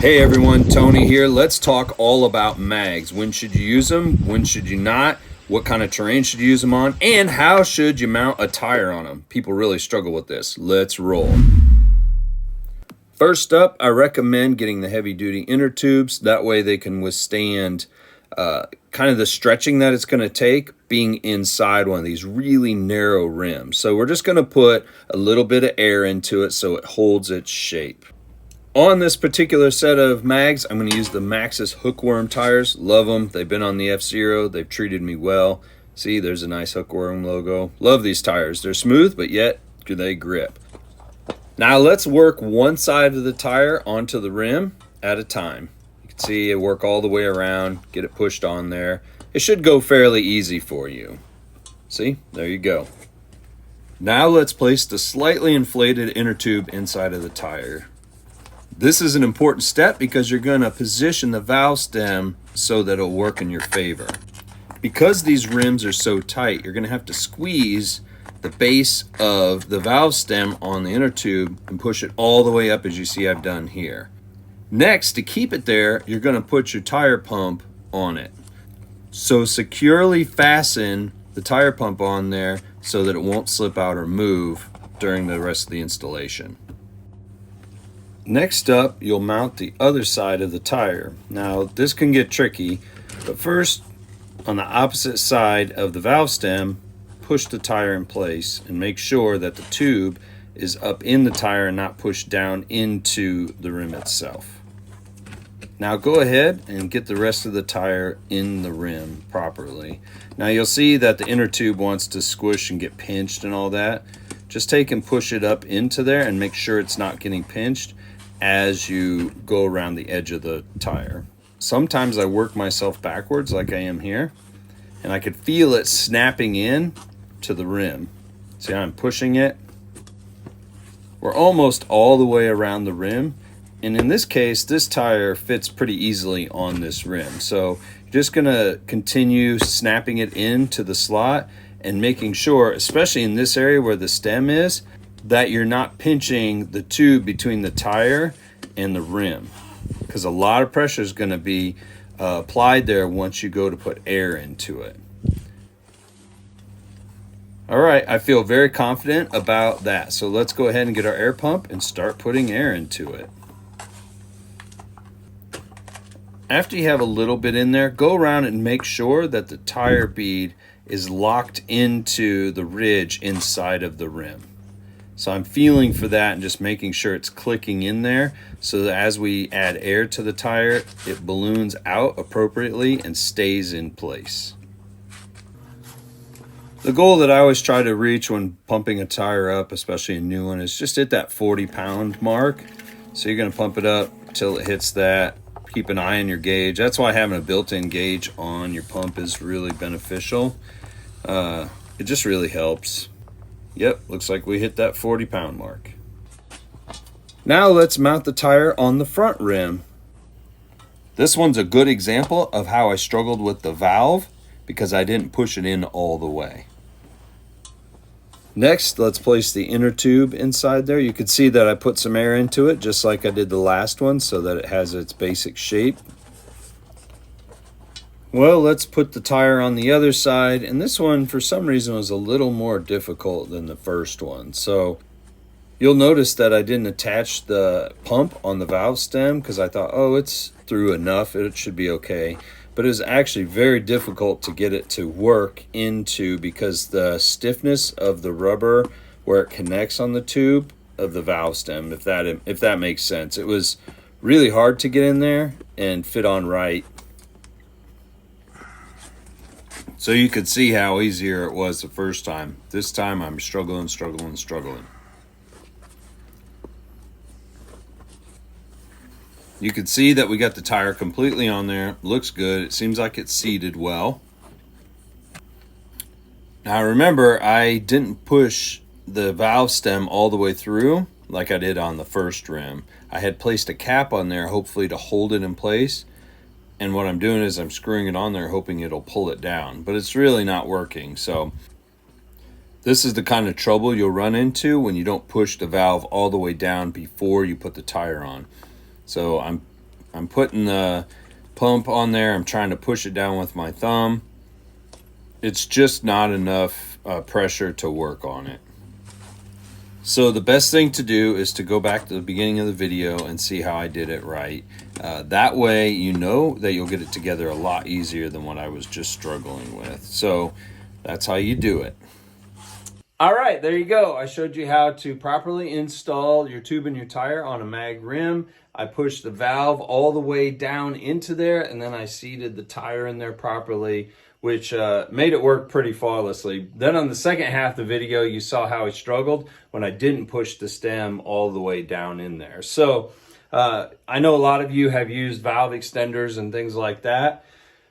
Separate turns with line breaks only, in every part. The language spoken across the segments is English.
Hey everyone, Tony here. Let's talk all about mags. When should you use them? When should you not? What kind of terrain should you use them on? And how should you mount a tire on them? People really struggle with this. Let's roll. First up, I recommend getting the heavy duty inner tubes. That way they can withstand kind of the stretching that it's going to take being inside one of these really narrow rims. So we're just going to put a little bit of air into it so it holds its shape. On this particular set of mags, I'm going to use the Maxxis hookworm tires. Love them. They've been on the F-Zero. They've treated me well. See, there's a nice hookworm logo. Love these tires. They're smooth, but yet they grip. Now let's work one side of the tire onto the rim at a time. You can see it work all the way around, get it pushed on there. It should go fairly easy for you. See, there you go. Now let's place the slightly inflated inner tube inside of the tire. This is an important step because you're going to position the valve stem so that it'll work in your favor. Because these rims are so tight, you're going to have to squeeze the base of the valve stem on the inner tube and push it all the way up as you see I've done here. Next, to keep it there, you're going to put your tire pump on it. So securely fasten the tire pump on there so that it won't slip out or move during the rest of the installation. Next up, you'll mount the other side of the tire. Now, this can get tricky, but first, on the opposite side of the valve stem, push the tire in place and make sure that the tube is up in the tire and not pushed down into the rim itself. Now go ahead and get the rest of the tire in the rim properly. Now you'll see that the inner tube wants to squish and get pinched and all that. Just take and push it up into there and make sure it's not getting pinched as you go around the edge of the tire. Sometimes I work myself backwards like I am here, and I could feel it snapping in to the rim. See how I'm pushing it? We're almost all the way around the rim, and in this case, this tire fits pretty easily on this rim. So you're just gonna continue snapping it into the slot and making sure, especially in this area where the stem is, that you're not pinching the tube between the tire and the rim, because a lot of pressure is going to be applied there once you go to put air into it. All right, I feel very confident about that. So let's go ahead and get our air pump and start putting air into it. After you have a little bit in there, go around and make sure that the tire bead is locked into the ridge inside of the rim. So I'm feeling for that and just making sure it's clicking in there so that as we add air to the tire, it balloons out appropriately and stays in place. The goal that I always try to reach when pumping a tire up, especially a new one, is just hit that 40-pound mark. So you're going to pump it up till it hits that. Keep an eye on your gauge. That's why having a built-in gauge on your pump is really beneficial. It just really helps. Yep, looks like we hit that 40-pound mark. Now let's mount the tire on the front rim. This one's a good example of how I struggled with the valve because I didn't push it in all the way. Next, let's place the inner tube inside there. You can see that I put some air into it just like I did the last one so that it has its basic shape. Well, let's put the tire on the other side, and this one for some reason was a little more difficult than the first one. So you'll notice that I didn't attach the pump on the valve stem because I thought, oh, it's through enough, it should be okay. But it was actually very difficult to get it to work into because the stiffness of the rubber where it connects on the tube of the valve stem, if that makes sense. It was really hard to get in there and fit on right. So you could see how easier it was the first time. This time I'm struggling. You can see that we got the tire completely on there. Looks good. It seems like it's seated well. Now remember, I didn't push the valve stem all the way through like I did on the first rim. I had placed a cap on there, hopefully to hold it in place. And what I'm doing is I'm screwing it on there, hoping it'll pull it down. But it's really not working. So this is the kind of trouble you'll run into when you don't push the valve all the way down before you put the tire on. So I'm I'm putting the pump on there. I'm trying to push it down with my thumb. It's just not enough pressure to work on it. So the best thing to do is to go back to the beginning of the video and see how I did it right. That way you know that you'll get it together a lot easier than what I was just struggling with. So that's how you do it. All right, there you go. I showed you how to properly install your tube and your tire on a mag rim. I pushed the valve all the way down into there, and then I seated the tire in there properly, which made it work pretty flawlessly. Then on the second half of the video, you saw how I struggled when I didn't push the stem all the way down in there. So I know a lot of you have used valve extenders and things like that,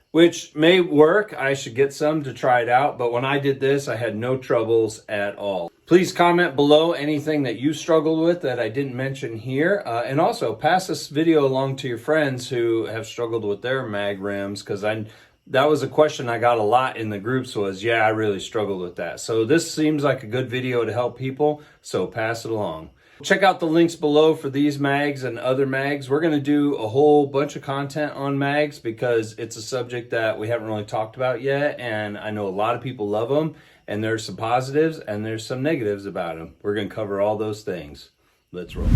which may work. I should get some to try it out. But when I did this, I had no troubles at all. Please comment below anything that you struggled with that I didn't mention here. And also pass this video along to your friends who have struggled with their mag rims, because that was a question I got a lot in the groups was, yeah, I really struggled with that. So this seems like a good video to help people, so pass it along. Check out the links below for these mags and other mags. We're going to do a whole bunch of content on mags because it's a subject that we haven't really talked about yet, and I know a lot of people love them, and there's some positives and there's some negatives about them. We're going to cover all those things. Let's roll.